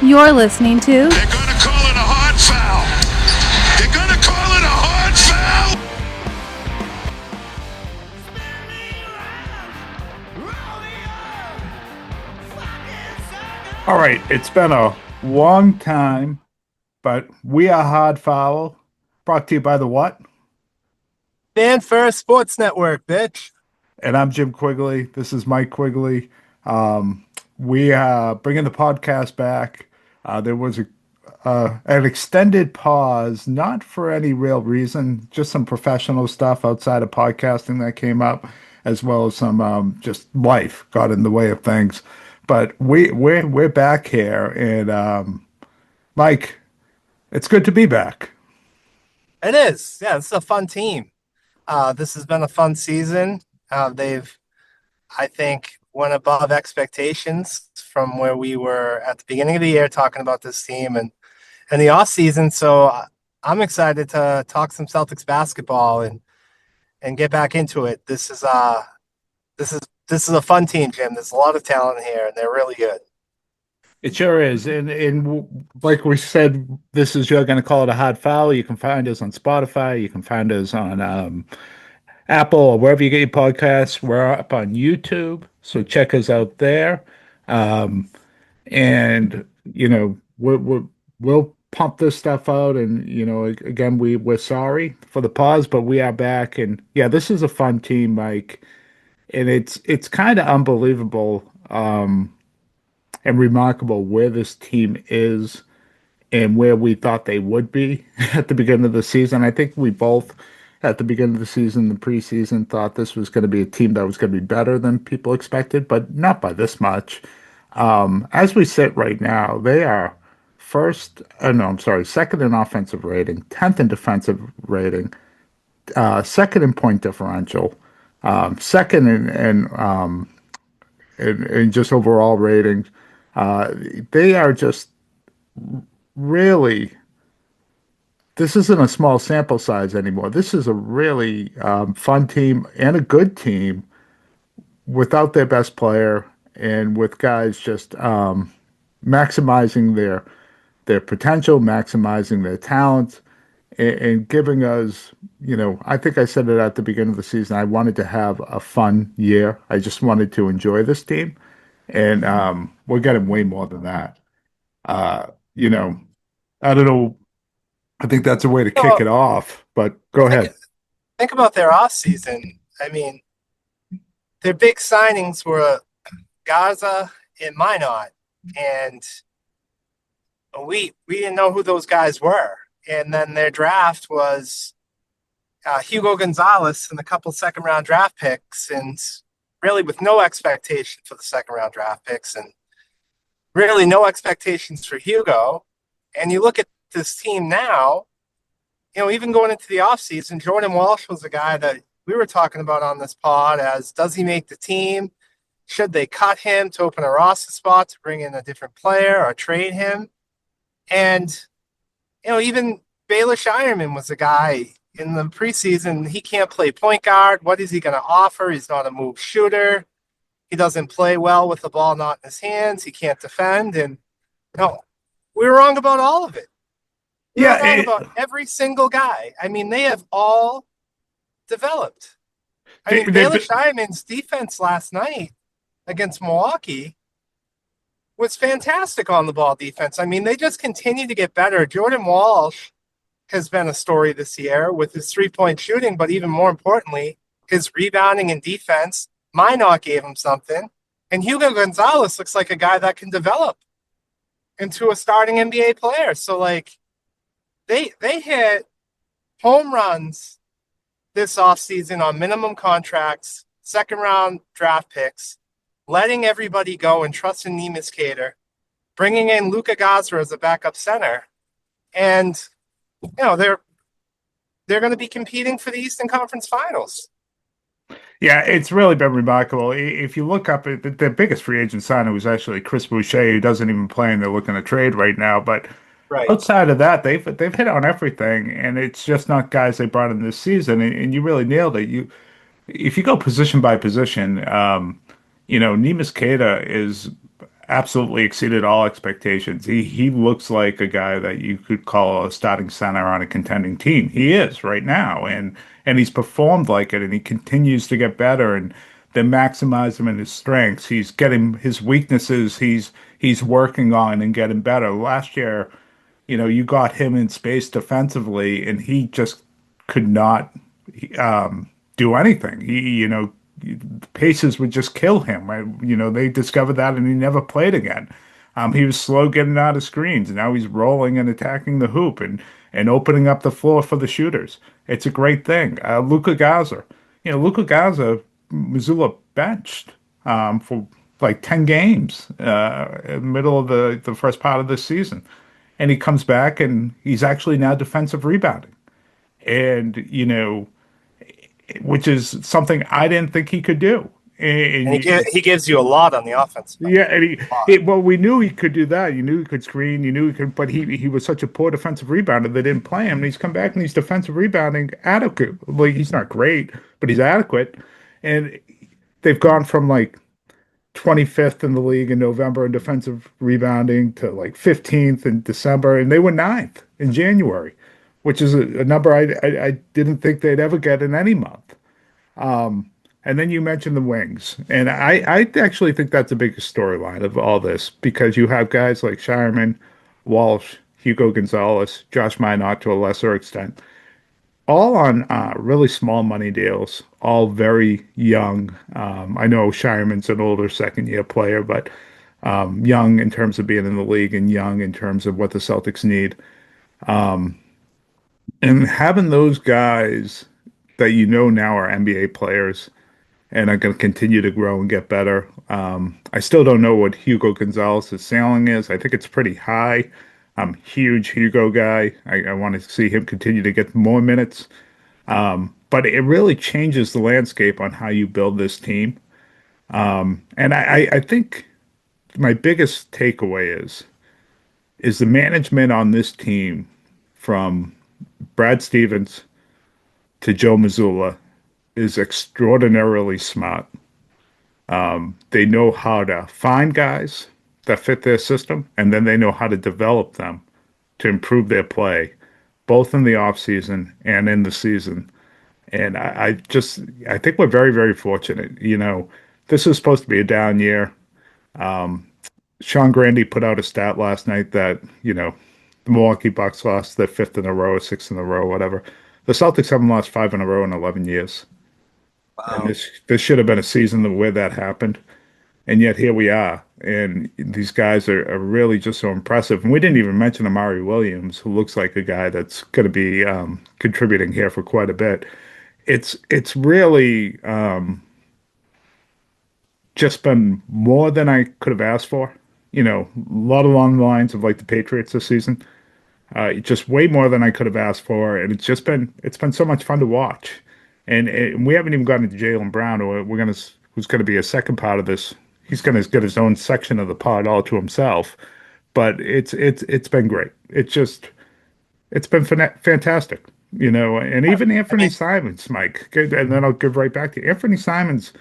You're listening to They're going to call it a hard foul. They're going to call it a hard foul. All right, it's been a long time, but we are Hard Foul, brought to you by the what? Fan First Sports Network, bitch. And I'm Jim Quigley. This is Mike Quigley. We are bringing the podcast back. There was an extended pause, not for any real reason, just some professional stuff outside of podcasting that came up, as well as some just life got in the way of things. But we're back here, and Mike, it's good to be back. It is. Yeah, this is a fun team. This has been a fun season. They've, I think, went above expectations from where we were at the beginning of the year talking about this team and the off season. So I'm excited to talk some Celtics basketball and get back into it. This is a fun team, Jim. There's a lot of talent here, and they're really good. It sure is. And like we said, this is you're going to call it a hard foul. You can find us on Spotify. You can find us on Apple or wherever you get your podcasts. We're up on YouTube, so check us out there. Um, and we'll pump this stuff out. And again, we're sorry for the pause, but we are back. And yeah, this is a fun team, Mike. And it's kind of unbelievable. And remarkable where this team is and where we thought they would be at the beginning of the season. I think we both, at the beginning of the season, the preseason, thought this was going to be a team that was going to be better than people expected, but not by this much. As we sit right now, they are second in offensive rating, 10th in defensive rating, second in point differential, second in just overall ratings. They are just really, this isn't a small sample size anymore. This is a really fun team and a good team without their best player and with guys just maximizing their potential, maximizing their talent, and giving us, I think I said it at the beginning of the season, I wanted to have a fun year. I just wanted to enjoy this team. And we're getting way more than that. Uh, you know, I don't know. I think that's a way to kick Well, it off, but go think, ahead. think about their off season. I mean, their big signings were Gaza and Minot, and we didn't know who those guys were. And then their draft was Hugo Gonzalez and a couple second round draft picks, and really with no expectation for the second round draft picks, and really no expectations for Hugo. And you look at this team now, even going into the offseason, Jordan Walsh was a guy that we were talking about on this pod as, does he make the team? Should they cut him to open a roster spot to bring in a different player or trade him? And, even Baylor Shireman was a guy in the preseason. He can't play point guard. What is he going to offer? He's not a move shooter. He doesn't play well with the ball not in his hands. He can't defend. And we were wrong about all of it. We were Yeah, wrong about every single guy. I mean, they have all developed. I mean, they, Baylor Shireman's defense last night against Milwaukee was fantastic on the ball defense. I mean, they just continue to get better. Jordan Walsh has been a story this year with his three-point shooting, but even more importantly, his rebounding and defense. Minot gave him something. And Hugo Gonzalez looks like a guy that can develop into a starting NBA player. So, they hit home runs this offseason on minimum contracts, second-round draft picks, letting everybody go and trusting Neemias Cater, bringing in Luka Gazra as a backup center. And, they're going to be competing for the Eastern Conference Finals. Yeah, it's really been remarkable. If you look up at the biggest free agent signing was actually Chris Boucher, who doesn't even play, and they're looking to trade right now. But Right. outside of that, they've hit on everything, and it's just not guys they brought in this season. And you really nailed it. If you go position by position, Neemias Queta is absolutely exceeded all expectations. He looks like a guy that you could call a starting center on a contending team. He is right now, and he's performed like it, and he continues to get better. And they maximize him in his strengths. He's getting his weaknesses. He's working on and getting better. Last year, you got him in space defensively, and he just could not do anything. The Pacers would just kill him. They discovered that, and he never played again. He was slow getting out of screens, and now he's rolling and attacking the hoop and opening up the floor for the shooters. It's a great thing. Luka Gaza, Mazzulla benched for like 10 games in the middle of the first part of this season. And he comes back and he's actually now defensive rebounding. And, which is something I didn't think he could do. And he gives you a lot on the offense. Yeah, and well, we knew he could do that. You knew he could screen. You knew he could, but he was such a poor defensive rebounder they didn't play him. And he's come back and he's defensive rebounding adequate. Like he's not great, but he's adequate. And they've gone from like 25th in the league in November in defensive rebounding to like 15th in December, and they were 9th in January, which is a number I didn't think they'd ever get in any month. And then you mentioned the wings, and I actually think that's the biggest storyline of all this because you have guys like Shireman, Walsh, Hugo Gonzalez, Josh Minot to a lesser extent, all on really small money deals, all very young. I know Shireman's an older second year player, but young in terms of being in the league and young in terms of what the Celtics need. And having those guys that now are NBA players and are going to continue to grow and get better. I still don't know what Hugo Gonzalez's ceiling is. I think it's pretty high. I'm a huge Hugo guy. I want to see him continue to get more minutes. But it really changes the landscape on how you build this team. And I think my biggest takeaway is the management on this team from Brad Stevens to Joe Mazzulla is extraordinarily smart. They know how to find guys that fit their system, and then they know how to develop them to improve their play, both in the offseason and in the season. And I think we're very, very fortunate. This is supposed to be a down year. Sean Grandy put out a stat last night that, the Milwaukee Bucks lost their 5th in a row, 6th in a row, whatever. The Celtics haven't lost 5 in a row in 11 years. Wow. And this should have been a season where that happened. And yet here we are. And these guys are really just so impressive. And we didn't even mention Amari Williams, who looks like a guy that's going to be contributing here for quite a bit. It's really just been more than I could have asked for. A lot along the lines of like the Patriots this season. Just way more than I could have asked for, and it's been so much fun to watch. And we haven't even gotten to Jalen Brown, who's gonna be a second part of this. He's gonna get his own section of the pod all to himself. But it's been great. It's been fantastic. And even Anthony Simons, Mike, and then I'll give right back to you. Anthony Simons.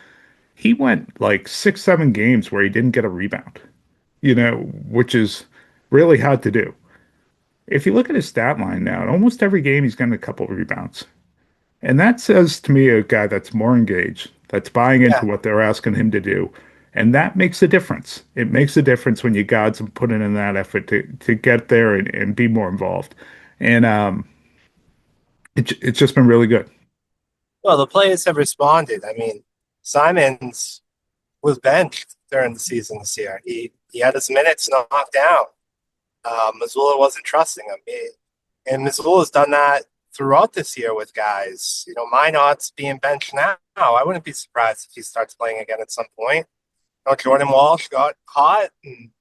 He went like 6, 7 games where he didn't get a rebound. Which is really hard to do. If you look at his stat line now, in almost every game he's getting a couple of rebounds. And that says to me a guy that's more engaged, that's buying into what they're asking him to do. And that makes a difference. It makes a difference when you guards and put in that effort to get there and be more involved. And it's just been really good. Well, the players have responded. I mean, Simons was benched during the season this year. He had his minutes knocked down. Mazzulla wasn't trusting him. And Mazzulla's done that throughout this year with guys. Minot's being benched now. I wouldn't be surprised if he starts playing again at some point. Jordan Walsh got hot, and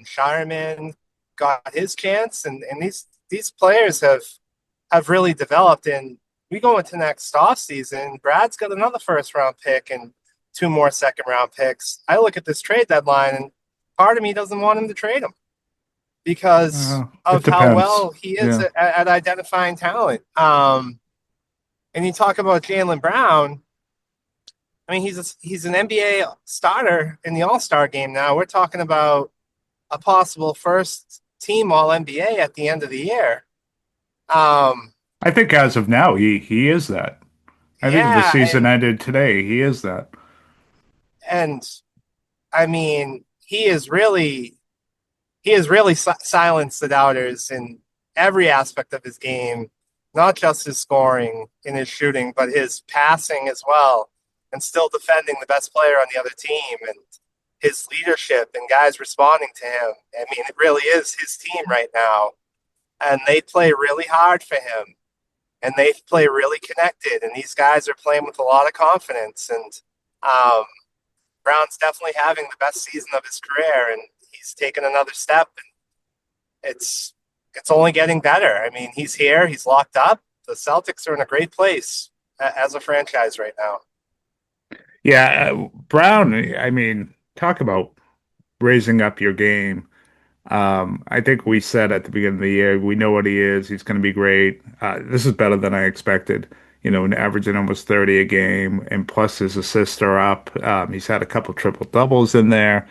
Shireman got his chance. And these players have really developed. And we go into next offseason, Brad's got another first-round pick and 2 more second-round picks. I look at this trade deadline, and part of me doesn't want him to trade him because of how well he is at identifying talent. And you talk about Jalen Brown. I mean, he's an NBA starter in the All-Star game now. We're talking about a possible first team All NBA at the end of the year. Um, I think as of now, he is that. I think if the yeah, season ended today, he is that. and I mean, he has really silenced the doubters in every aspect of his game, not just his scoring and his shooting, but his passing as well, and still defending the best player on the other team and his leadership and guys responding to him. I mean, it really is his team right now, and they play really hard for him, and they play really connected, and these guys are playing with a lot of confidence, and um, Brown's definitely having the best season of his career, and he's taken another step. And it's only getting better. I mean, he's here, he's locked up. The Celtics are in a great place as a franchise right now. Yeah, Brown, I mean, talk about raising up your game. I think we said at the beginning of the year, we know what he is. He's going to be great. This is better than I expected. Averaging almost 30 a game, and plus his assists are up. He's had a couple triple doubles in there.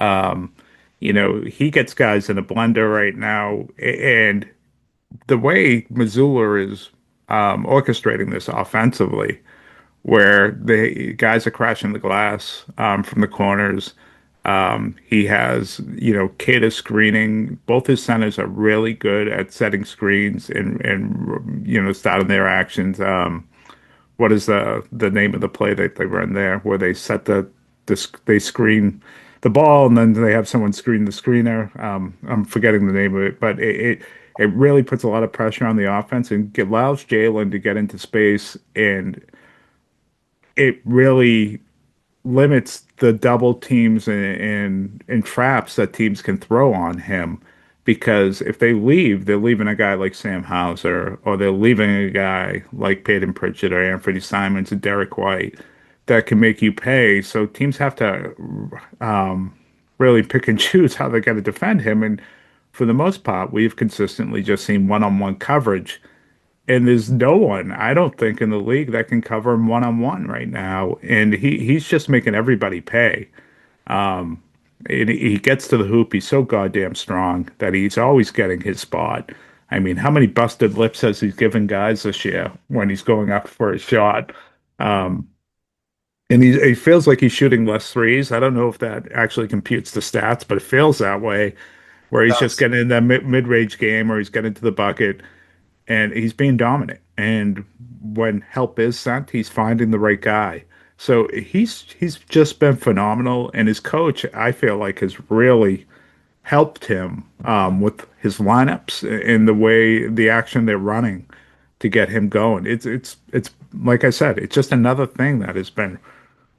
Um, he gets guys in a blender right now, and the way Mazzulla is orchestrating this offensively, where the guys are crashing the glass from the corners. He has, Kata screening. Both his centers are really good at setting screens and starting their actions. What is the name of the play that they run there, where they set they screen the ball and then they have someone screen the screener. I'm forgetting the name of it, but it really puts a lot of pressure on the offense and allows Jalen to get into space, and it really limits the double teams and traps that teams can throw on him. Because if they leave, they're leaving a guy like Sam Hauser, or they're leaving a guy like Peyton Pritchard or Anthony Simons and Derek White that can make you pay. So teams have to really pick and choose how they're going to defend him. And for the most part, we've consistently just seen one-on-one coverage, and there's no one, I don't think, in the league that can cover him one on one right now. And he's just making everybody pay. And he gets to the hoop. He's so goddamn strong that he's always getting his spot. I mean, how many busted lips has he given guys this year when he's going up for a shot? Um, and he feels like he's shooting less threes. I don't know if that actually computes the stats, but it feels that way, where he's just Does. getting in that mid-range game, or he's getting to the bucket and he's being dominant. And when help is sent, he's finding the right guy. So he's just been phenomenal, and his coach, I feel like, has really helped him with his lineups and the way the action they're running to get him going. It's like I said, it's just another thing that has been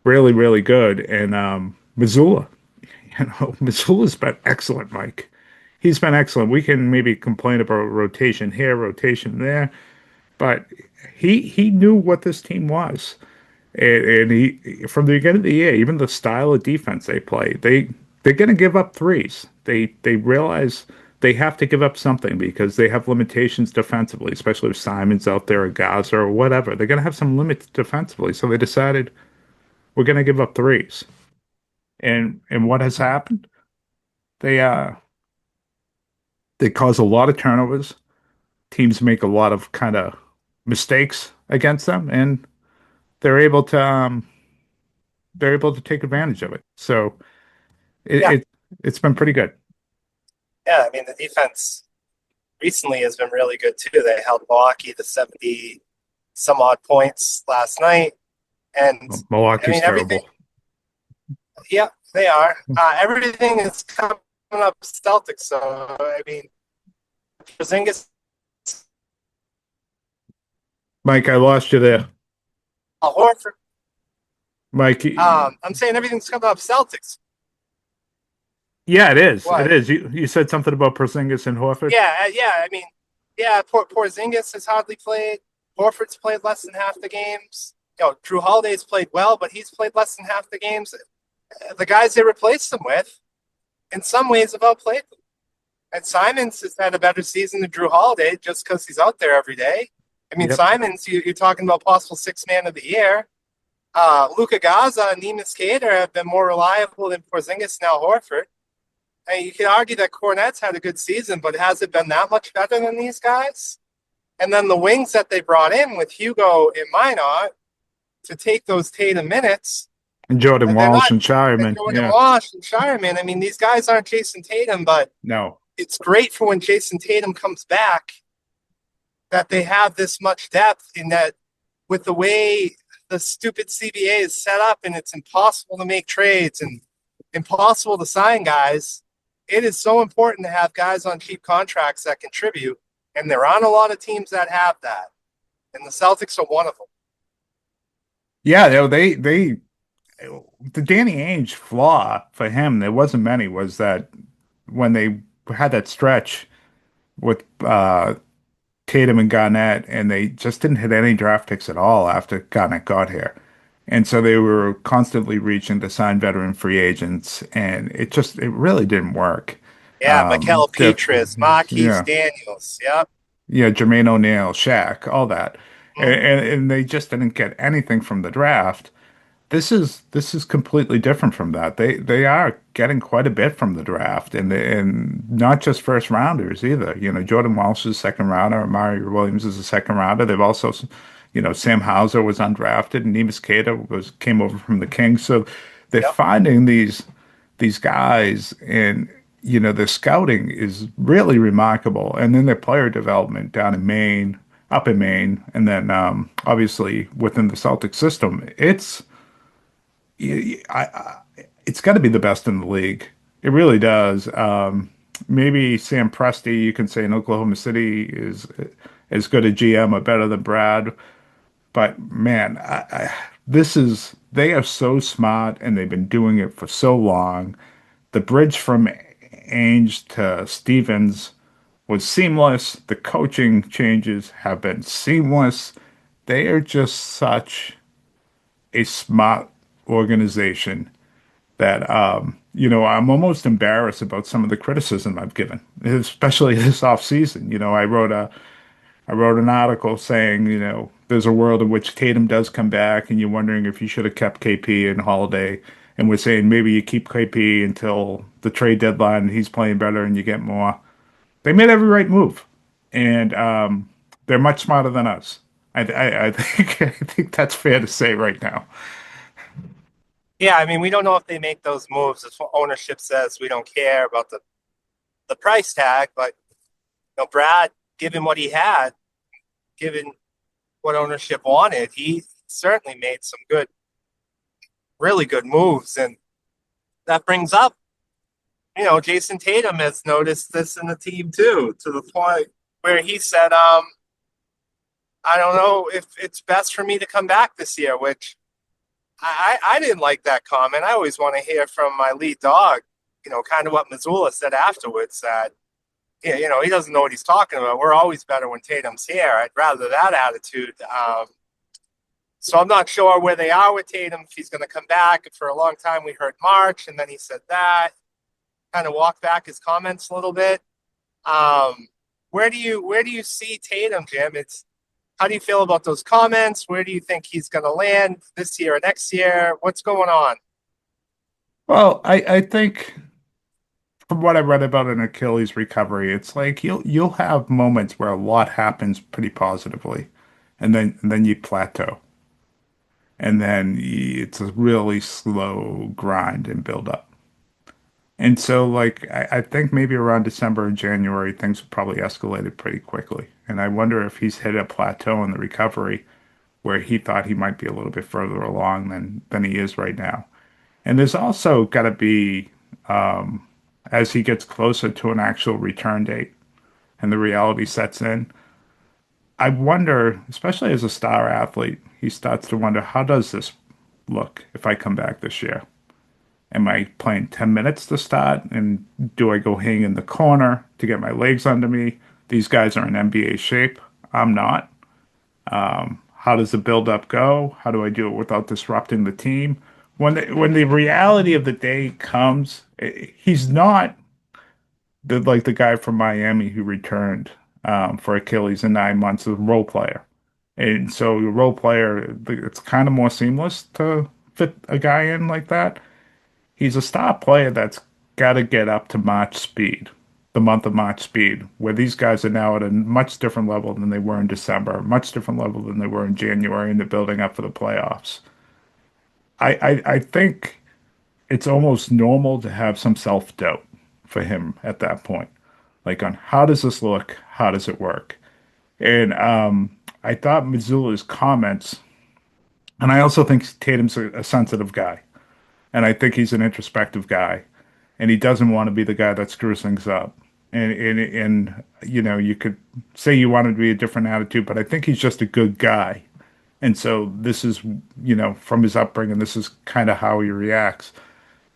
really really good. And Mazzulla, Mazzulla's been excellent, Mike. He's been excellent. We can maybe complain about rotation here, rotation there, but he knew what this team was, and he from the beginning of the year, even the style of defense they play, they're going to give up threes. They realize they have to give up something because they have limitations defensively, especially if Simon's out there or Gaza or whatever. They're going to have some limits defensively, so they decided we're going to give up threes. And what has happened? They uh they cause a lot of turnovers. Teams make a lot of kind of mistakes against them, and they're able to um, they're able to take advantage of it. So it, Yeah, it it's been pretty good. yeah. I mean, the defense recently has been really good too. They held Milwaukee to 70 some odd points last night, and I Milwaukee's mean everything. terrible. Yeah, they are. Everything is coming up Celtics. So I mean, Porzingis, Mike, I lost you there. Horford. Mike, I'm saying everything's coming up Celtics. yeah, it is. It What? is. You said something about Porzingis and Horford. Yeah, yeah. I mean, yeah. Porzingis has hardly played. Horford's played less than half the games. Drew Holiday's played well, but he's played less than half the games. The guys they replaced him with, in some ways, have outplayed them. And Simons has had a better season than Drew Holiday just because he's out there every day. I mean, Yep. Simons, you're talking about possible six man of the year. Luka Gaza and Neemias Queta have been more reliable than Porzingis now Horford. I mean, you could argue that Cornette's had a good season, but has it been that much better than these guys? And then the wings that they brought in with Hugo and Minot to take those Tatum minutes, And Jordan they're Walsh not. and And Shireman. Jordan Yeah. Wash and Shireman. I mean, these guys aren't Jason Tatum, but No. it's great for when Jason Tatum comes back that they have this much depth in that with the way the stupid CBA is set up and it's impossible to make trades and impossible to sign guys. It is so important to have guys on cheap contracts that contribute. And there aren't a lot of teams that have that. And the Celtics are one of them. Yeah, the Danny Ainge flaw for him, there wasn't many, was that when they had that stretch with Tatum and Garnett, and they just didn't hit any draft picks at all after Garnett got here. And so they were constantly reaching to sign veteran free agents, and it really didn't work. Yeah, Mikel Diff, Petras, Marquise yeah, Daniels. Yep. yeah, Jermaine O'Neal, Shaq, all that, and, Mm-hmm. and they just didn't get anything from the draft. This is completely different from that. They are getting quite a bit from the draft, and not just first rounders either. You know, Jordan Walsh is a second rounder, Mario Williams is a second rounder. They've also, Sam Hauser was undrafted, and Neemias Queta came over from the Kings. So they're Yep. finding these guys, and their scouting is really remarkable, and then their player development down in Maine, up in Maine, and then obviously within the Celtic system, it's got to be the best in the league. It really does. Maybe Sam Presti, you can say in Oklahoma City is as good a GM or better than Brad. But man, they are so smart and they've been doing it for so long. The bridge from Ainge to Stevens was seamless. The coaching changes have been seamless. They are just such a smart organization that I'm almost embarrassed about some of the criticism I've given, especially this off season. I wrote an article saying, there's a world in which Tatum does come back and you're wondering if you should have kept KP and Holiday. And we're saying maybe you keep KP until the trade deadline and he's playing better and you get more. They made every right move. And they're much smarter than us. I think I think that's fair to say right now. Yeah, I mean, we don't know if they make those moves. If ownership says we don't care about the price tag, but Brad, given what he had, given what ownership wanted, he certainly made some really good moves. And that brings up, Jason Tatum has noticed this in the team too, to the point where he said, I don't know if it's best for me to come back this year, which I didn't like that comment. I always want to hear from my lead dog, kind of what Mazzulla said afterwards that, yeah, he doesn't know what he's talking about. We're always better when Tatum's here. I'd rather that attitude. So I'm not sure where they are with Tatum, if he's going to come back. For a long time, we heard March, and then he said that. Kind of walked back his comments a little bit. Where do you see Tatum, Jim? How do you feel about those comments? Where do you think he's going to land this year or next year? What's going on? Well, I think from what I read about an Achilles recovery, it's like you'll have moments where a lot happens pretty positively, and then you plateau, and then it's a really slow grind and build up. And so, like, I think maybe around December and January, things probably escalated pretty quickly. And I wonder if he's hit a plateau in the recovery where he thought he might be a little bit further along than he is right now. And there's also got to be, as he gets closer to an actual return date and the reality sets in, I wonder, especially as a star athlete, he starts to wonder, how does this look if I come back this year? Am I playing 10 minutes to start? And do I go hang in the corner to get my legs under me? These guys are in NBA shape. I'm not. How does the build-up go? How do I do it without disrupting the team? When the reality of the day comes, he's not like the guy from Miami who returned for Achilles in 9 months as a role player. And so your role player, it's kind of more seamless to fit a guy in like that. He's a star player that's got to get up to March speed, the month of March speed, where these guys are now at a much different level than they were in December, much different level than they were in January, and they're building up for the playoffs. I think it's almost normal to have some self-doubt for him at that point. Like on how does this look? How does it work? And I thought Mazzulla's comments, and I also think Tatum's a sensitive guy, and I think he's an introspective guy, and he doesn't want to be the guy that screws things up. And you know, you could say you want him to be a different attitude, but I think he's just a good guy. And so this is, you know, from his upbringing, this is kind of how he reacts.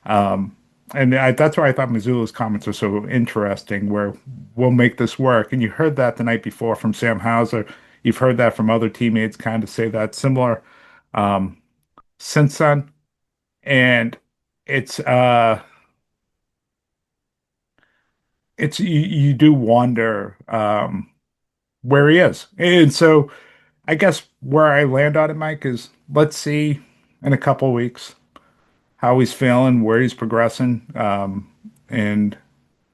That's why I thought Missoula's comments are so interesting, where we'll make this work. And you heard that the night before from Sam Hauser. You've heard that from other teammates kind of say that similar since then. And it's you do wonder where he is. And so I guess where I land on it, Mike, is let's see in a couple of weeks how he's feeling, where he's progressing, and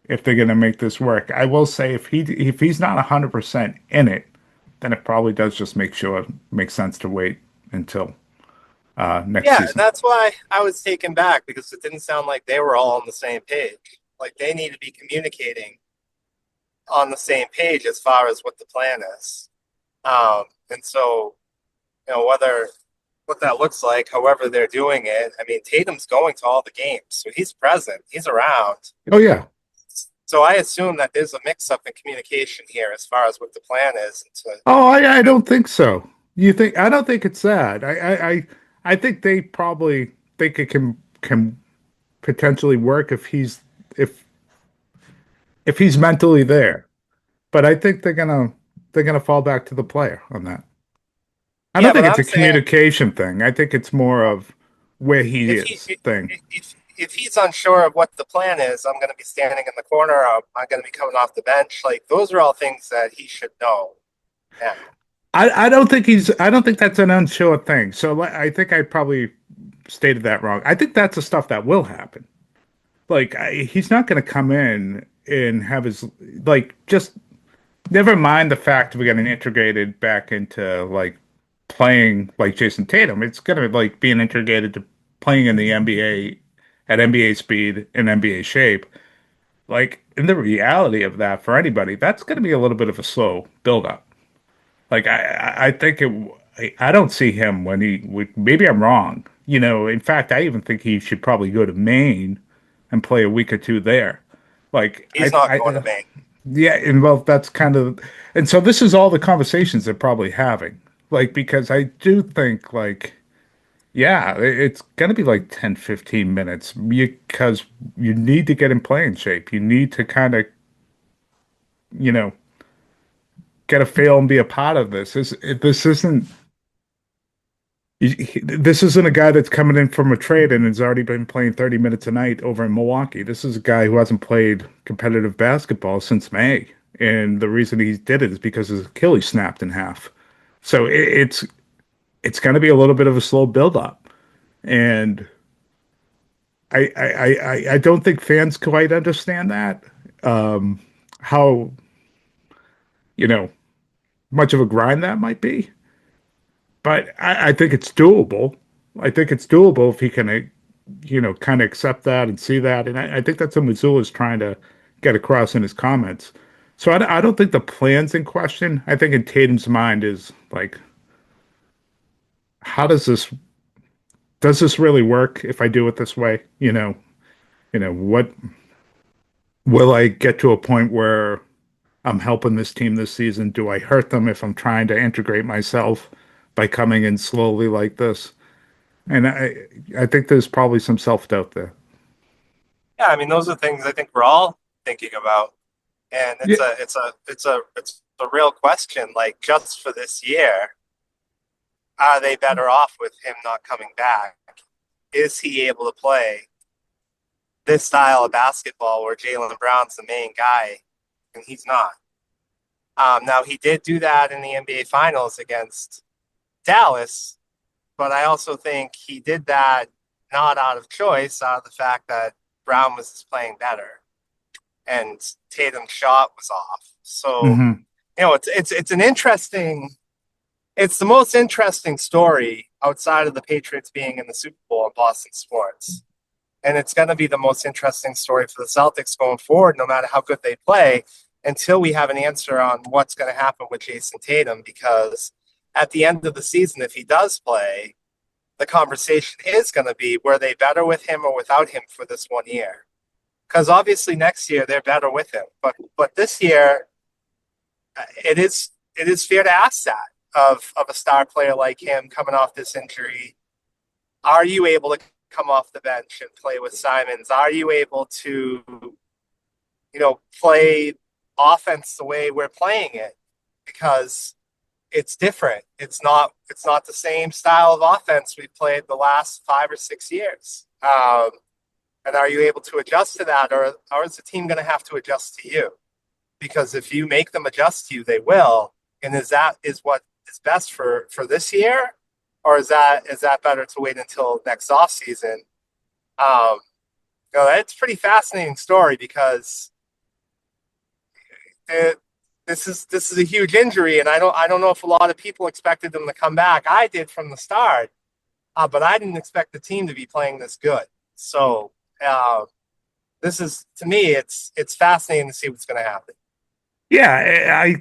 if they're going to make this work. I will say if he's not 100% in it, then it probably does just make sense to wait until next Yeah, and season. that's why I was taken back because it didn't sound like they were all on the same page. Like they need to be communicating on the same page as far as what the plan is. And so, whether what that looks like, however they're doing it. I mean, Tatum's going to all the games, so he's present, he's around. Oh yeah. So I assume that there's a mix-up in communication here as far as what the plan is. Oh, I don't think so. You think I don't think it's that. I think they probably think it can potentially work if if he's mentally there. But I think they're gonna fall back to the player on that. I don't Yeah, think but it's I'm a saying communication thing. I think it's more of where he if he is thing. if he's unsure of what the plan is, I'm going to be standing in the corner. I'm going to be coming off the bench. Like those are all things that he should know now. I don't think that's an unsure thing. So I think I probably stated that wrong. I think that's the stuff that will happen. Like he's not going to come in and have his like just never mind the fact of getting integrated back into like playing like Jason Tatum. It's going to like being integrated to playing in the NBA at NBA speed and NBA shape. Like in the reality of that for anybody, that's going to be a little bit of a slow build up. Like I think I don't see him when maybe I'm wrong. You know, in fact, I even think he should probably go to Maine and play a week or two there. Like He's not going to Maine. yeah, and well, that's kind of, and so this is all the conversations they're probably having. Like because I do think like yeah, it's gonna be like 10, 15 minutes because you need to get in playing shape. You need to kind of, you know, get a feel and be a part of this. This isn't a guy that's coming in from a trade and has already been playing 30 minutes a night over in Milwaukee. This is a guy who hasn't played competitive basketball since May. And the reason he did it is because his Achilles snapped in half. So it's going to be a little bit of a slow build up. And I don't think fans quite understand that. How, you know, much of a grind that might be. But I think it's doable. I think it's doable if he can, you know, kind of accept that and see that. And I think that's what Missoula is trying to get across in his comments. So I don't think the plan's in question. I think in Tatum's mind is like, how does this really work if I do it this way? What will I get to a point where I'm helping this team this season? Do I hurt them if I'm trying to integrate myself by coming in slowly like this? And I think there's probably some self-doubt there. Yeah, I mean, those are things I think we're all thinking about, and Yeah, it's a real question. Like just for this year, are they better off with him not coming back? Is he able to play this style of basketball where Jalen Brown's the main guy and he's not? Now, he did do that in the NBA Finals against Dallas, but I also think he did that not out of choice, out of the fact that Brown was just playing better and Tatum's shot was off. So, Hmm. it's an interesting. It's the most interesting story outside of the Patriots being in the Super Bowl in Boston sports. And it's going to be the most interesting story for the Celtics going forward, no matter how good they play, until we have an answer on what's going to happen with Jason Tatum. Because at the end of the season, if he does play, the conversation is going to be, were they better with him or without him for this 1 year? Because obviously next year they're better with him, but this year it is fair to ask that of a star player like him coming off this injury. Are you able to come off the bench and play with Simons? Are you able to, play offense the way we're playing it? Because it's different. It's not the same style of offense we've played the last 5 or 6 years. And are you able to adjust to that, or is the team going to have to adjust to you? Because if you make them adjust to you, they will. And is what is best for this year, or is that better to wait until next off season? It's a pretty fascinating story because this is a huge injury, and I don't know if a lot of people expected them to come back. I did from the start, but I didn't expect the team to be playing this good. So this is, to me, it's fascinating to see what's going to happen. Yeah,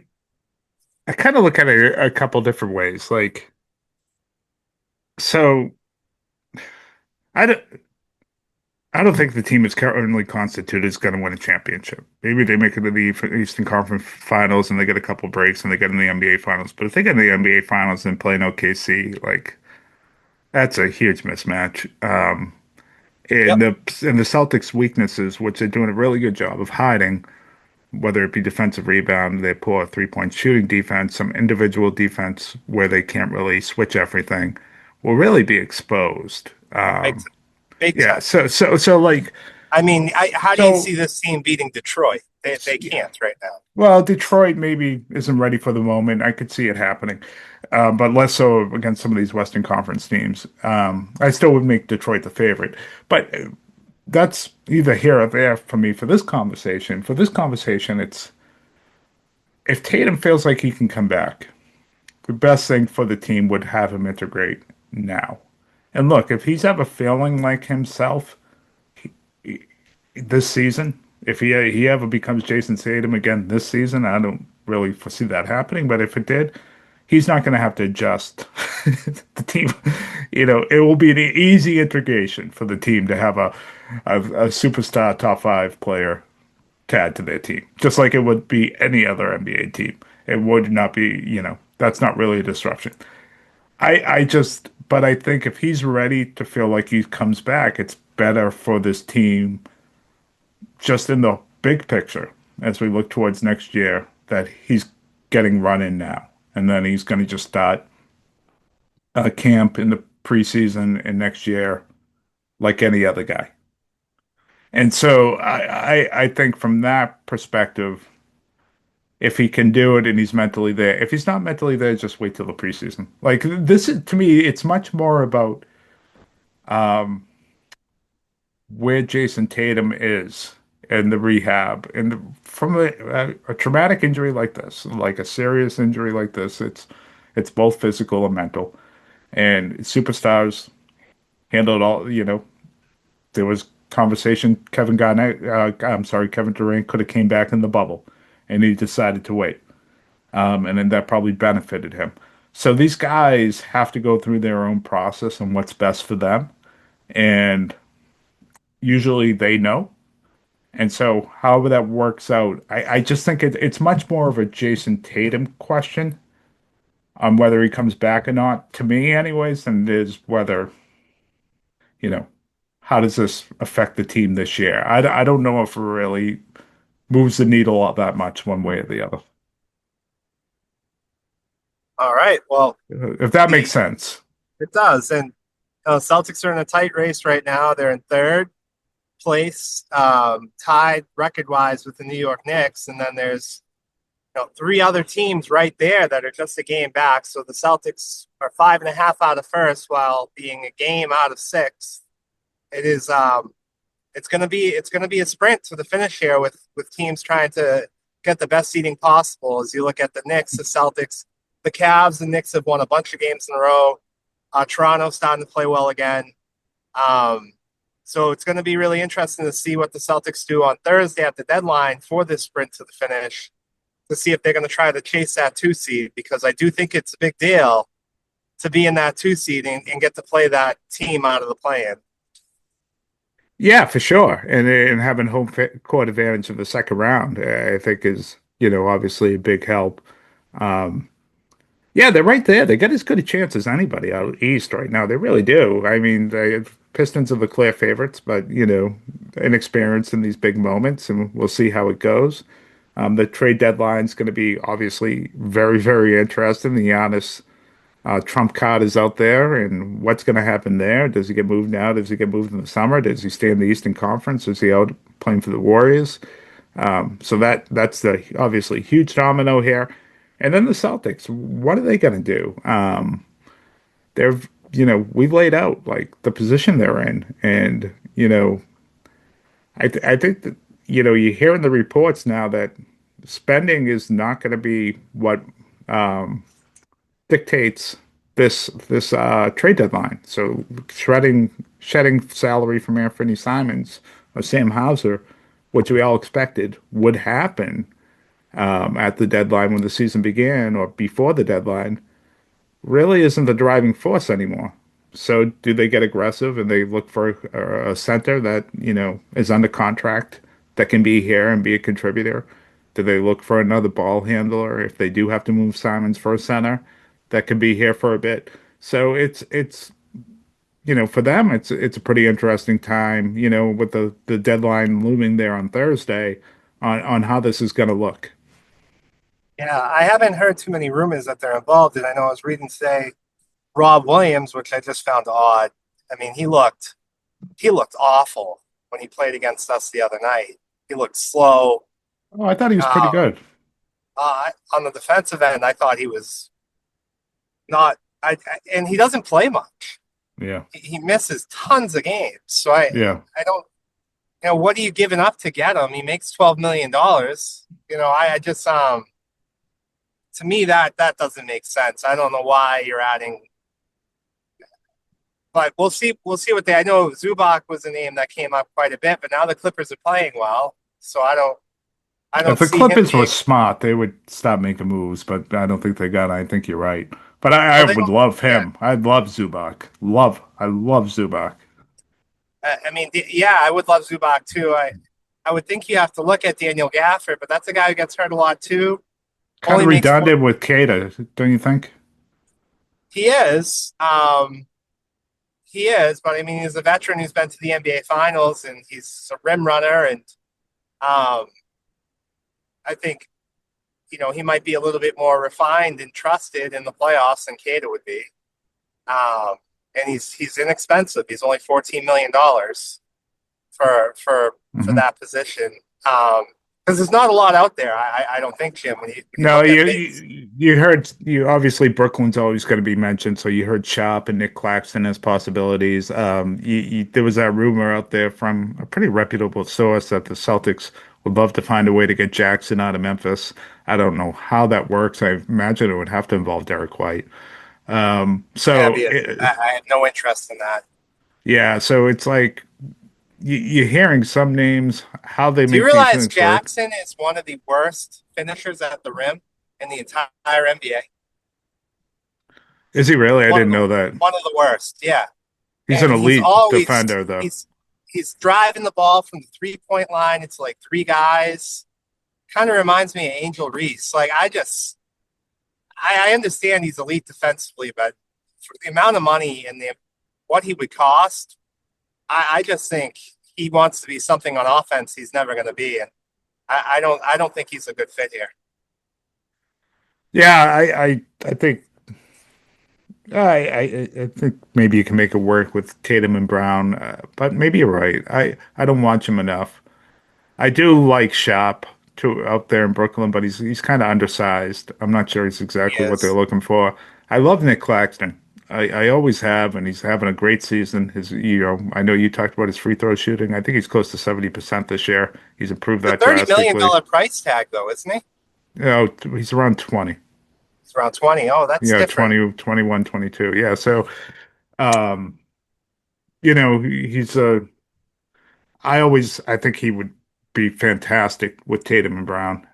I kind of look at it a couple different ways. Like, so I don't I don't think the team is currently constituted is going to win a championship. Maybe they make it to the Eastern Conference Finals and they get a couple breaks and they get in the NBA Finals. But if they get in the NBA Finals and play in OKC, like that's a huge mismatch. And Yep. the Celtics' weaknesses, which they're doing a really good job of hiding, whether it be defensive rebound, they poor 3-point shooting defense, some individual defense where they can't really switch everything, will really be exposed. Big Yeah. time. So like I mean, how do you so. see this team beating Detroit? They can't right now. Well, Detroit maybe isn't ready for the moment. I could see it happening, but less so against some of these Western Conference teams. I still would make Detroit the favorite, but that's either here or there for me for this conversation. For this conversation, it's if Tatum feels like he can come back, the best thing for the team would have him integrate now. And look, if he's ever feeling like himself this season, if he ever becomes Jason Tatum again this season, I don't really foresee that happening. But if it did, he's not going to have to adjust the team. It will be an easy integration for the team to have a superstar top five player to add to their team, just like it would be any other NBA team. It would not be, that's not really a disruption. But I think if he's ready to feel like he comes back, it's better for this team just in the big picture as we look towards next year that he's getting run in now. And then he's going to just start camp in the preseason and next year like any other guy. And so I think from that perspective, if he can do it and he's mentally there, if he's not mentally there, just wait till the preseason. Like this is to me, it's much more about where Jason Tatum is in the rehab and from a traumatic injury like this, like a serious injury like this, it's both physical and mental. And superstars handle it all. There was conversation. I'm sorry, Kevin Durant could have came back in the bubble, and he decided to wait. And then that probably benefited him. So these guys have to go through their own process and what's best for them, and usually they know. And so, however that works out, I just think it's much more of a Jason Tatum question on whether he comes back or not, to me, anyways, than it is whether, you know, how does this affect the team this year? I don't know if it really moves the needle all that much one way or the other. All right. Well, If that makes sense. it does. And Celtics are in a tight race right now. They're in third place, tied record-wise with the New York Knicks. And then there's three other teams right there that are just a game back. So the Celtics are 5.5 out of first, while being a game out of sixth. It is it's gonna be a sprint to the finish here with teams trying to get the best seeding possible. As you look at the Knicks, the Celtics, the Cavs, the Knicks have won a bunch of games in a row. Toronto's starting to play well again. Um, so it's going to be really interesting to see what the Celtics do on Thursday at the deadline for this sprint to the finish, to see if they're going to try to chase that 2 seed, because I do think it's a big deal to be in that 2 seed and get to play that team out of the play-in. Yeah, for sure. And having court advantage of the second round, I think is, obviously a big help. Um, yeah, they're right there. They got as good a chance as anybody out east right now. They really do. I mean, the Pistons are the clear favorites, but, inexperienced in these big moments, and we'll see how it goes. The trade deadline is going to be obviously very, very interesting. The Giannis Trump card is out there, and what's going to happen there? Does he get moved now? Does he get moved in the summer? Does he stay in the Eastern Conference? Is he out playing for the Warriors? So that's the obviously huge domino here. And then the Celtics, what are they going to do? They're, we've laid out like the position they're in, and I think that you hear in the reports now that spending is not going to be what dictates this trade deadline. So shedding salary from Anthony Simons or Sam Hauser, which we all expected would happen at the deadline when the season began or before the deadline, really isn't the driving force anymore. So do they get aggressive and they look for a center that, is under contract that can be here and be a contributor? Do they look for another ball handler if they do have to move Simons for a center that can be here for a bit? So it's for them it's a pretty interesting time, with the deadline looming there on Thursday on how this is going to look. Yeah, I haven't heard too many rumors that they're involved. And I know I was reading today Rob Williams, which I just found odd. I mean, he looked awful when he played against us the other night. He looked slow. Oh, I thought he was pretty Um, good. on the defensive end, I thought he was not. And he doesn't play much. Yeah. He misses tons of games. So I Yeah. I don't. What are you giving up to get him? He makes $12 million. I just to me that doesn't make sense. I don't know why you're adding, but we'll see. We'll see what they. I know Zubac was a name that came up quite a bit, but now the Clippers are playing well, so I don't. I If don't the see him Clippers were being. smart, they would stop making moves, but I don't think they got it. I think you're right. But I Well, they would don't. love Yeah. him. I'd love Zubac. I love Zubac. I mean, yeah, I would love Zubac too. I would think you have to look at Daniel Gafford, but that's a guy who gets hurt a lot too. Kind Only of makes four. redundant with Kata, don't you think? He is. He is, but I mean, he's a veteran who's been to the NBA Finals, and he's a rim runner, and um, I think he might be a little bit more refined and trusted in the playoffs than Kata would be. Um, and he's inexpensive. He's only $14 million for Hmm. that position. Because there's not a lot out there. I don't think, Jim, when you No, look at you, bigs. you heard you obviously Brooklyn's always going to be mentioned, so you heard Sharp and Nick Claxton as possibilities. There was that rumor out there from a pretty reputable source that the Celtics would love to find a way to get Jackson out of Memphis. I don't know how that works. I imagine it would have to involve Derek White. Yeah, So I have no interest in that. yeah, so it's like you're hearing some names, how they Do you make these realize things work. Jackson is one of the worst finishers at the rim in the entire NBA? Is he really? I One of didn't the know that. one of the worst. Yeah, He's an and he's elite always defender, though. he's driving the ball from the 3 point line. It's like three guys. Kind of reminds me of Angel Reese. Like I understand he's elite defensively, but for the amount of money and the what he would cost, I just think he wants to be something on offense he's never going to be, and I don't think he's a good fit here. Yeah, I think I think maybe you can make it work with Tatum and Brown, but maybe you're right. I don't watch him enough. I do like Shop, to out there in Brooklyn, but he's kind of undersized. I'm not sure he's exactly what they're Yes. looking for. I love Nick Claxton. I always have, and he's having a great season. I know you talked about his free throw shooting. I think he's close to 70% this year. He's improved The that $30 million drastically. price tag, though, isn't he? He's around 20. It's around 20. Oh, that's different. 20, 21, 22. Yeah. So, um, he's I think he would be fantastic with Tatum and Brown.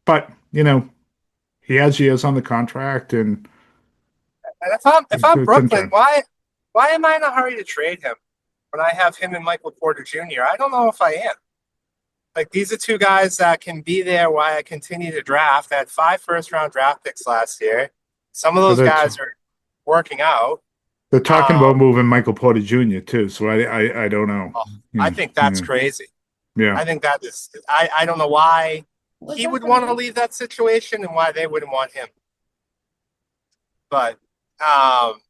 But he has years on the contract, and And if I'm it's in Brooklyn, turn. why am I in a hurry to trade him when I have him and Michael Porter Jr.? I don't know if I am. Like, these are two guys that can be there while I continue to draft. I had 5 first-round draft picks last year. Some of But those guys are working out. they're talking Um, about moving Michael Porter Jr. too, so I don't know. oh, I Yeah, think that's yeah, crazy. yeah. I think that is. I don't know why he would want to leave that situation and why they wouldn't want him. But um,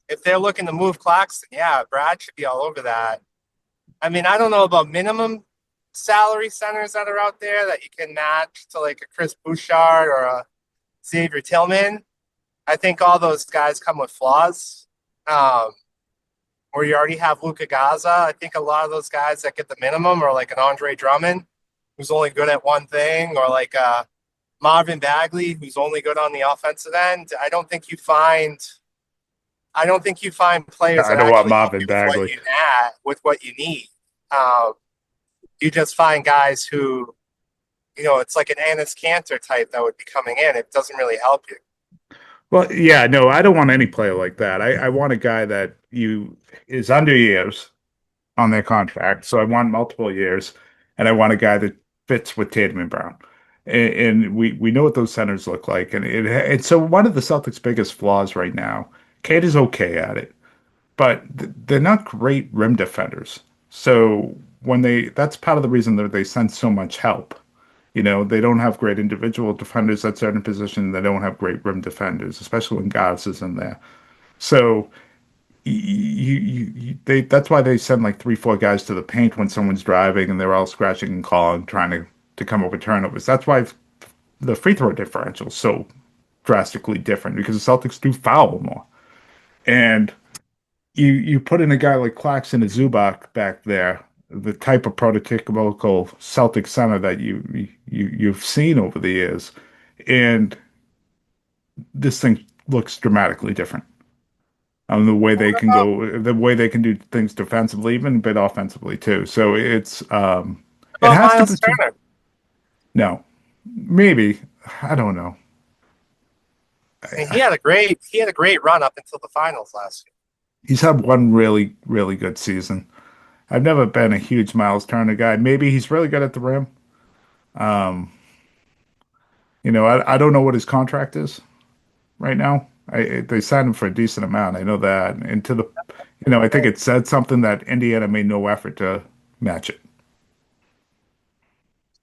if they're looking to move Claxton, yeah, Brad should be all over that. I mean, I don't know about minimum salary centers that are out there that you can match to like a Chris Bouchard or a Xavier Tillman. I think all those guys come with flaws. Where you already have Luka Gaza. I think a lot of those guys that get the minimum are like an Andre Drummond, who's only good at one thing, or like Marvin Bagley, who's only good on the offensive end. I don't think you find players I that don't want actually help Marvin you with what Bagley. you need. Um, you just find guys who, it's like an Annis Cantor type that would be coming in. It doesn't really help you. Well, yeah, no, I don't want any player like that. I want a guy that you is under years on their contract. So I want multiple years, and I want a guy that fits with Tatum and Brown. And we know what those centers look like. And so one of the Celtics' biggest flaws right now, Kate is okay at it, but they're not great rim defenders. So that's part of the reason that they send so much help. They don't have great individual defenders at certain positions. They don't have great rim defenders, especially when Gauss is in there. So that's why they send like 3, 4 guys to the paint when someone's driving and they're all scratching and clawing, trying to come up with turnovers. That's why the free throw differential is so drastically different because the Celtics do foul more. And you put in a guy like Claxton and Zubac back there, the type of prototypical Celtic center that you've seen over the years, and this thing looks dramatically different. The way they can do things defensively, even a bit offensively too. So it About has to Miles be Turner. no, maybe I don't know. I mean, he had a great run up until the finals last year. He's had one really really good season. I've never been a huge Miles Turner guy. Maybe he's really good at the rim. Um, I don't know what his contract is right now. They signed him for a decent amount. I know that. And I think it said something that Indiana made no effort to match it.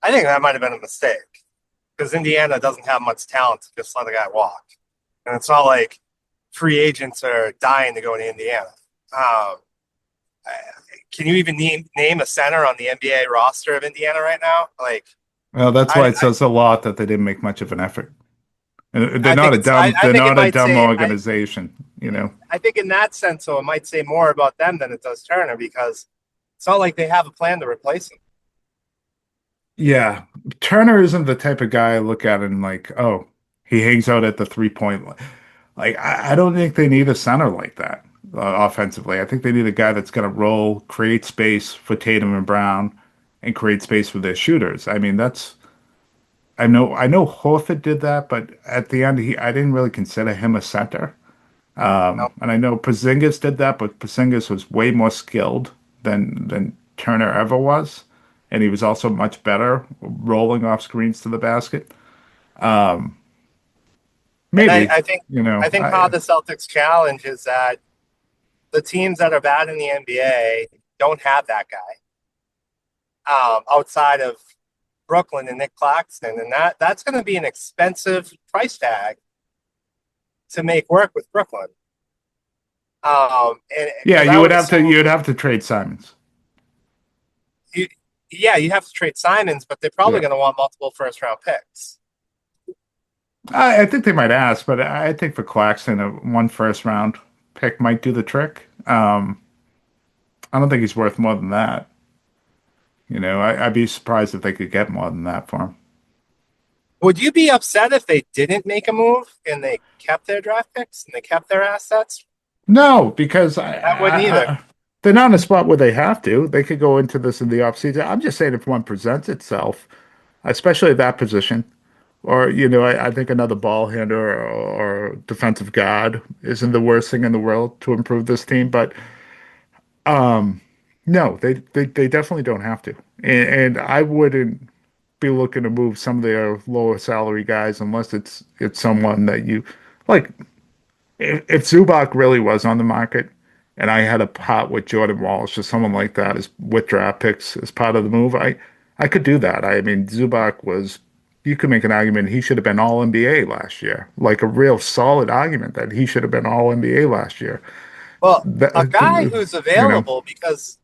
I think that might have been a mistake because Indiana doesn't have much talent to just let a guy walk. And it's not like free agents are dying to go to Indiana. Um, can you even name a center on the NBA roster of Indiana right now? Like, Well, that's why I, it says a lot that they didn't make much of an effort. And I think it's. I they're think it not a might dumb say. organization. I think in that sense, so it might say more about them than it does Turner because it's not like they have a plan to replace him. Yeah, Turner isn't the type of guy I look at and like, oh, he hangs out at the 3 point line. Like, I don't think they need a center like that offensively. I think they need a guy that's going to roll, create space for Tatum and Brown, and create space for their shooters. I mean, I know Horford did that, but at the end, I didn't really consider him a center. No. And I know Porzingis did that, but Porzingis was way more skilled than Turner ever was, and he was also much better rolling off screens to the basket. And I, Maybe, I think you know, I think how I the Celtics challenge is that the teams that are bad in the NBA don't have that guy outside of Brooklyn and Nick Claxton, and that's going to be an expensive price tag to make work with Brooklyn. And yeah, because I would you assume would have to trade Simons. you, yeah, you have to trade Simons, but they're probably Yeah. going to want multiple first-round picks. I think they might ask, but I think for Claxton, a one first round pick might do the trick. I don't think he's worth more than that. I'd be surprised if they could get more than that for him. Would you be upset if they didn't make a move and they kept their draft picks and they kept their assets? No, because I wouldn't either. they're not in a spot where they have to. They could go into this in the offseason. I'm just saying if one presents itself, especially at that position, or, I think another ball handler or defensive guard isn't the worst thing in the world to improve this team. But no, they definitely don't have to. And I wouldn't be looking to move some of their lower salary guys unless it's someone that you like. If Zubac really was on the market and I had a pot with Jordan Walsh or someone like that as with draft picks as part of the move, I could do that. I mean, Zubac was, you could make an argument he should have been all NBA last year, like a real solid argument that he should have been all NBA last year. Well, a That, guy who's you know, available because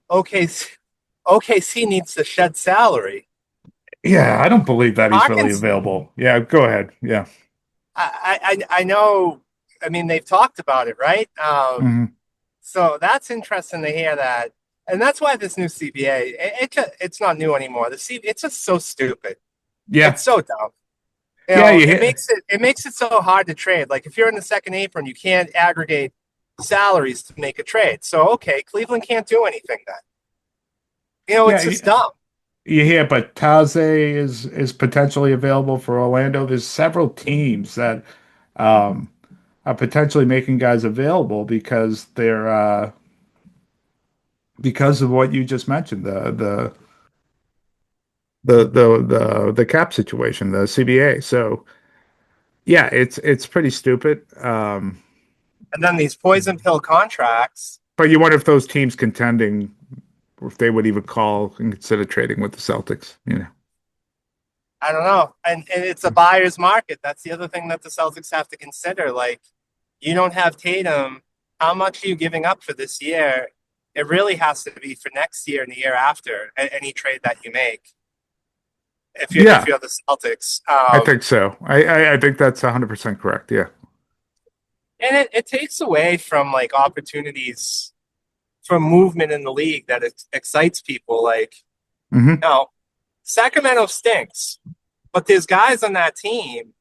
OKC needs to shed salary. yeah, I don't believe that he's really Hawkins, available. Yeah, go ahead. Yeah. I know. I mean, they've talked about it, right? Hmm. So that's interesting to hear that, and that's why this new CBA it's not new anymore. It's just so stupid. Yeah. It's so dumb. Yeah, you It hit. makes it so hard to trade. Like if you're in the second apron, you can't aggregate salaries to make a trade. So okay, Cleveland can't do anything then. Yeah, It's just dumb. you hear, but Taze is potentially available for Orlando. There's several teams that um, are potentially making guys available because of what you just mentioned, the cap situation, the CBA. So yeah, it's pretty stupid. And then these poison pill contracts. But you wonder if those teams contending, if they would even call and consider trading with the Celtics. I don't know. And it's a buyer's market. That's the other thing that the Celtics have to consider. Like, you don't have Tatum. How much are you giving up for this year? It really has to be for next year and the year after, any trade that you make. If Yeah, you're the Celtics, I think so. I think that's 100% correct. Yeah. and it takes away from like opportunities for movement in the league that excites people. Like, Hmm. no, Sacramento stinks, but there's guys on that team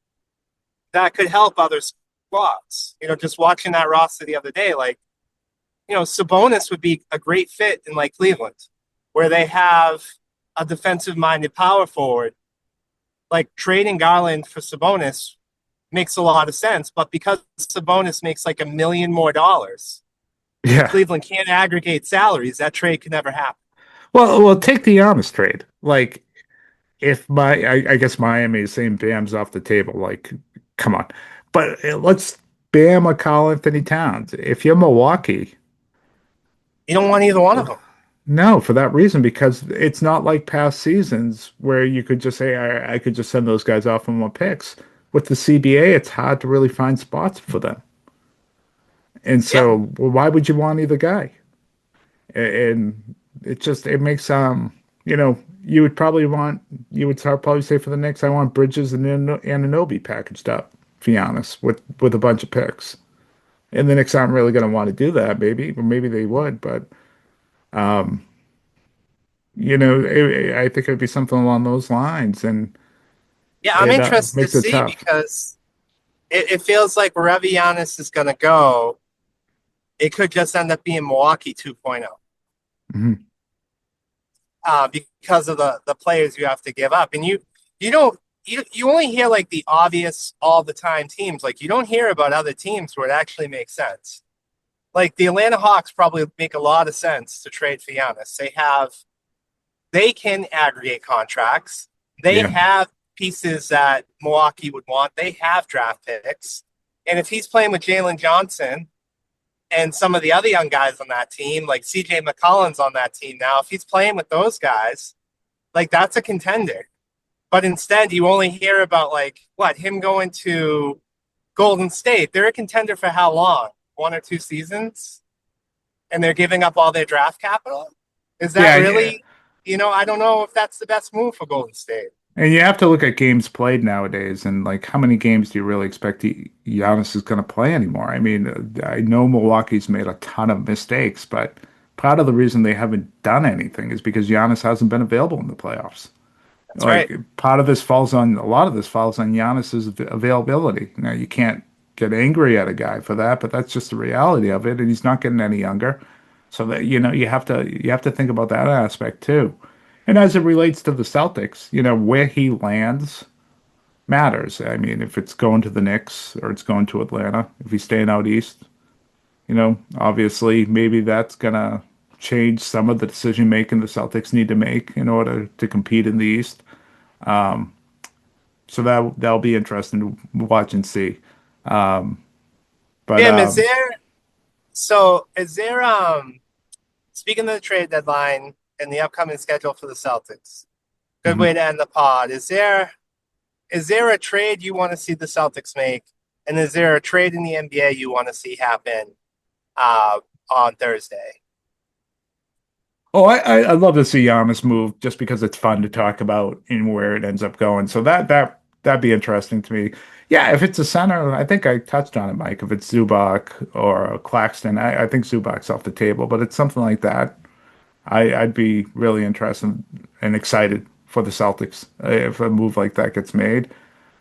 that could help other squads. Just watching that roster the other day, like, Sabonis would be a great fit in like Cleveland, where they have a defensive minded power forward. Like trading Garland for Sabonis makes a lot of sense, but because Sabonis makes like $1 million more, and Yeah. Cleveland can't aggregate salaries, that trade could never happen. Well, take the honest trade. Like, if I guess Miami is saying Bam's off the table. Like, come on. But let's Bam or Karl Anthony Towns. If you're Milwaukee, You don't want either one of them. no, for that reason, because it's not like past seasons where you could just say, I could just send those guys off on my picks. With the CBA, it's hard to really find spots for them. And Yeah, so, well, why would you want either guy? And it makes you would probably probably say for the Knicks, I want Bridges and Anunoby packaged up, to be honest, with a bunch of picks. And the Knicks aren't really going to want to do that, maybe, or maybe they would, but I think it would be something along those lines, and yeah, I'm it interested to makes it see tough. because it feels like wherever Giannis is going to go, it could just end up being Milwaukee 2.0. Hmm. Because of the players you have to give up, and you don't you only hear like the obvious all the time teams. Like you don't hear about other teams where it actually makes sense. Like the Atlanta Hawks probably make a lot of sense to trade for Giannis. They can aggregate contracts. They Yeah, have pieces that Milwaukee would want. They have draft picks, and if he's playing with Jalen Johnson and some of the other young guys on that team, like CJ McCollum's on that team now, if he's playing with those guys, like that's a contender. But instead, you only hear about like him going to Golden State. They're a contender for how long? 1 or 2 seasons? And they're giving up all their draft capital? Is that yeah, yeah. really I don't know if that's the best move for Golden State. And you have to look at games played nowadays, and like how many games do you really expect Giannis is going to play anymore? I mean, I know Milwaukee's made a ton of mistakes, but part of the reason they haven't done anything is because Giannis hasn't been available in the playoffs. That's Like right. part of this falls on a lot of this falls on Giannis's availability. Now you can't get angry at a guy for that, but that's just the reality of it, and he's not getting any younger. So that you have to think about that aspect too. And as it relates to the Celtics, where he lands matters. I mean, if it's going to the Knicks or it's going to Atlanta, if he's staying out east, obviously maybe that's gonna change some of the decision making the Celtics need to make in order to compete in the East. So that'll be interesting to watch and see. But Tim, is there speaking of the trade deadline and the upcoming schedule for the Celtics, good mhm. way to end the pod. Is there a trade you want to see the Celtics make? And is there a trade in the NBA you want to see happen uh, on Thursday? I'd love to see Giannis move just because it's fun to talk about and where it ends up going. So that'd be interesting to me. Yeah, if it's a center, I think I touched on it, Mike. If it's Zubac or Claxton, I think Zubac's off the table, but it's something like that. I'd be really interested and excited for the Celtics if a move like that gets made.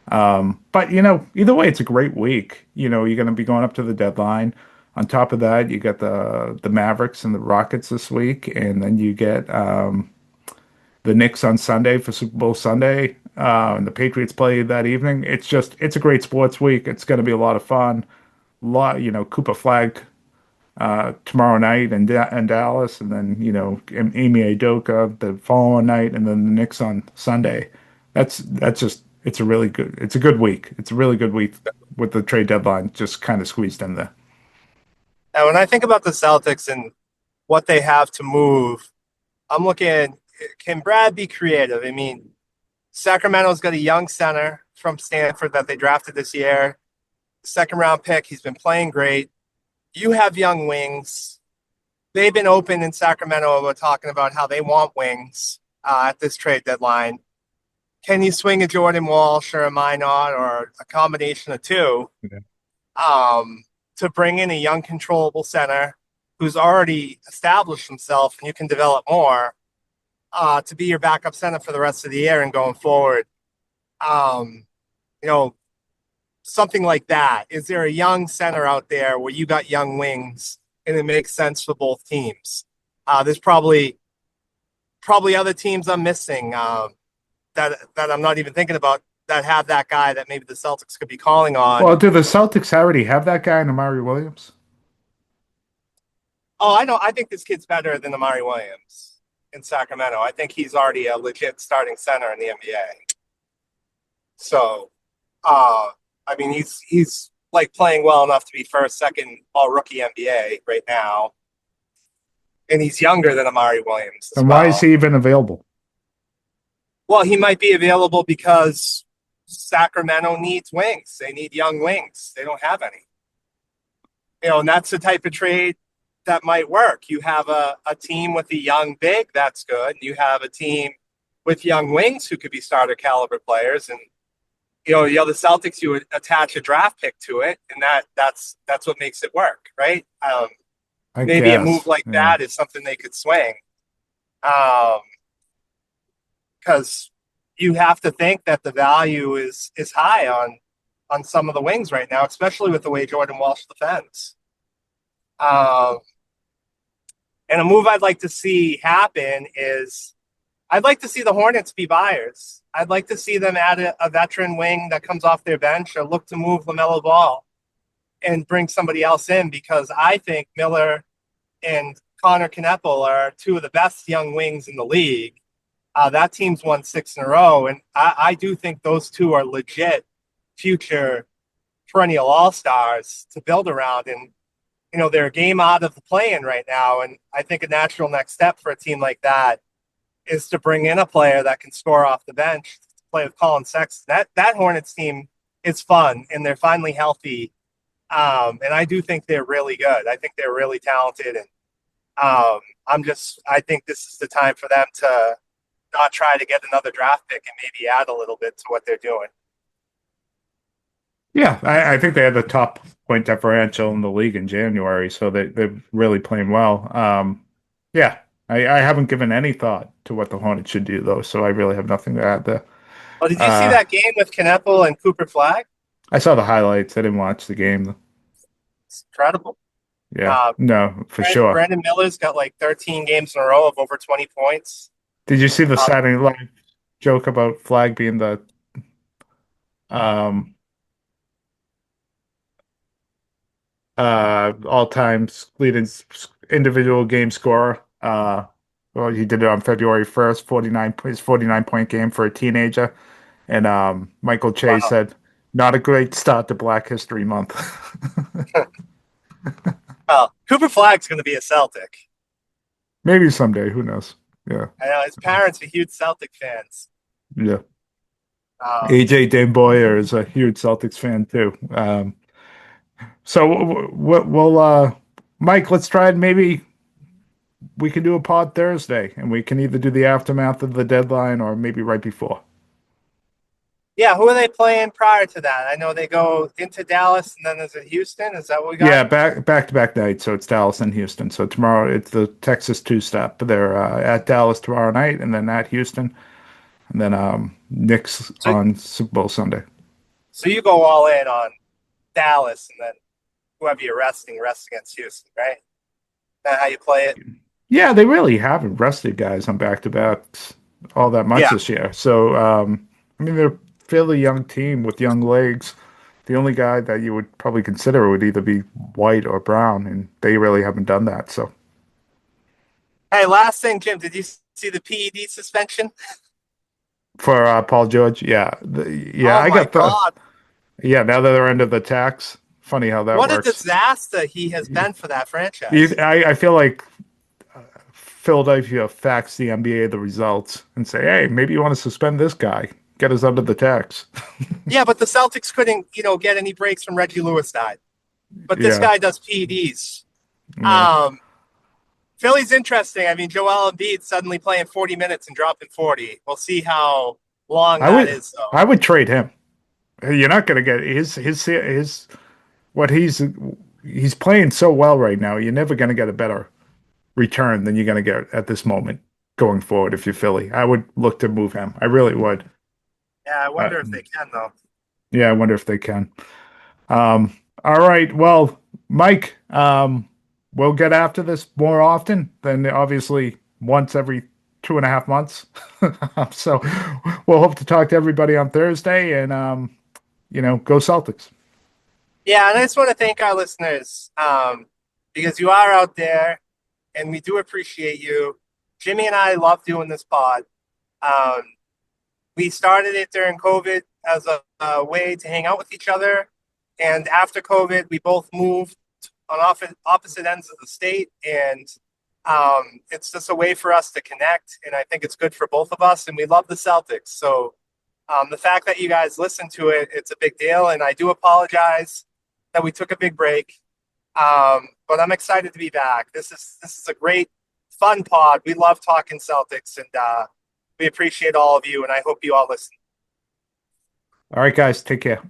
But either way, it's a great week. You're going to be going up to the deadline. On top of that, you got the Mavericks and the Rockets this week, and then you get the Knicks on Sunday for Super Bowl Sunday, and the Patriots play that evening. It's a great sports week. It's going to be a lot of fun. Cooper Flag tomorrow night in Dallas, and then Amy Adoka the following night, and then the Knicks on Sunday. That's just it's a good week. It's a really good week with the trade deadline just kind of squeezed in there. And when I think about the Celtics and what they have to move, I'm looking, can Brad be creative? I mean, Sacramento's got a young center from Stanford that they drafted this year, second round pick. He's been playing great. You have young wings. They've been open in Sacramento about talking about how they want wings at this trade deadline. Can you swing a Jordan Walsh or a Minot or a combination of two Yeah. to bring in a young, controllable center who's already established himself and you can develop more to be your backup center for the rest of the year and going forward? Um, you know, Something like that. Is there a young center out there where you got young wings and it makes sense for both teams? There's probably other teams I'm missing that I'm not even thinking about that have that guy that maybe the Celtics could be calling on. Well, do the Celtics already have that guy in Amari Williams? Oh, I know. I think this kid's better than Amari Williams in Sacramento. I think he's already a legit starting center in the NBA. So, I mean, he's like playing well enough to be first, second, all rookie NBA right now, and he's younger than Amari Williams as And why is well. he even available? Well, he might be available because Sacramento needs wings. They need young wings. They don't have any. And that's the type of trade that might work. You have a team with a young big, that's good. You have a team with young wings who could be starter caliber players. And the Celtics, you would attach a draft pick to it, and that's what makes it work, right? I Maybe a move guess. like Yeah. that is something they could swing. Because you have to think that the value is high on some of the wings right now, especially with the way Jordan Walsh defends. Um, and a move I'd like to see happen is I'd like to see the Hornets be buyers. I'd like to see them add a veteran wing that comes off their bench or look to move LaMelo Ball and bring somebody else in, because I think Miller and Connor Kneppel are two of the best young wings in the league. That team's won 6 in a row, and I do think those two are legit future perennial all-stars to build around. And they're a game out of the play-in right now, and I think a natural next step for a team like that is to bring in a player that can score off the bench to play with Colin Sexton. That Hornets team is fun, and they're finally healthy. And I do think they're really good. I think they're really talented, and I think this is the time for them to not try to get another draft pick and maybe add a little bit to what they're doing. Yeah, I think they had the top point differential in the league in January, so they're really playing well. Yeah, I haven't given any thought to what the Hornets should do, though, so I really have nothing to add there. Oh, did you see that game with Kneppel and Cooper Flag? I saw the highlights. I didn't watch the game. It's incredible. Yeah, no, for sure. Brandon Miller's got like 13 games in a row of over 20 points. Did you see the Saturday Night joke about Flag being the um all-time leading individual game scorer? Well, he did it on February 1st, 49-point game for a teenager. And Michael Che Wow. said, not a great start to Black History Month. Well, Cooper Flag's going to be a Celtic. Maybe someday, who knows? Yeah. I know his parents are huge Celtic fans. Yeah. Um, AJ Damboyer is a huge Celtics fan too. So we'll Mike, let's try it. Maybe we can do a pod Thursday, and we can either do the aftermath of the deadline or maybe right before. yeah, who are they playing prior to that? I know they go into Dallas and then there's a Houston. Is that what we got? Yeah, back to back nights. So it's Dallas and Houston. So tomorrow it's the Texas two-step. They're at Dallas tomorrow night, and then at Houston, and then Knicks So, on Super Bowl Sunday. so you go all in on Dallas and then whoever you're resting, rest against Houston, right? That how you play it? Yeah, they really haven't rested guys on back-to-backs all that much this year. So I mean, they're a fairly young team with young legs. The only guy that you would probably consider would either be White or Brown, and they really haven't done that. So Hey, last thing, Jim, did you see the PED suspension? for Paul George, yeah, Oh my God. yeah. Now that they're under the tax, funny how that What a works. disaster he has been for that franchise. I feel like Philadelphia fax the NBA the results and say, hey, maybe you want to suspend this guy, get us under the tax. Yeah, but the Celtics couldn't, get any breaks from Reggie Lewis died. But this Yeah. guy does PEDs. Yeah. Philly's interesting. I mean, Joel Embiid suddenly playing 40 minutes and dropping 40. We'll see how long that is, though. I would trade him. You're not going to get his what he's playing so well right now. You're never going to get a better return than you're going to get at this moment going forward. If you're Philly, I would look to move him. I really would. Yeah, I wonder if they can, though. Yeah, I wonder if they can. All right. Well, Mike, we'll get after this more often than obviously once every 2.5 months. So we'll hope to talk to everybody on Thursday and, go Celtics. Yeah, and I just want to thank our listeners because you are out there, and we do appreciate you. Jimmy and I love doing this pod. We started it during COVID as a way to hang out with each other. And after COVID, we both moved on opposite ends of the state. And it's just a way for us to connect. And I think it's good for both of us. And we love the Celtics. So the fact that you guys listen to it, it's a big deal. And I do apologize that we took a big break. But I'm excited to be back. This is a great, fun pod. We love talking Celtics. And we appreciate all of you. And I hope you all listen. All right, guys, take care.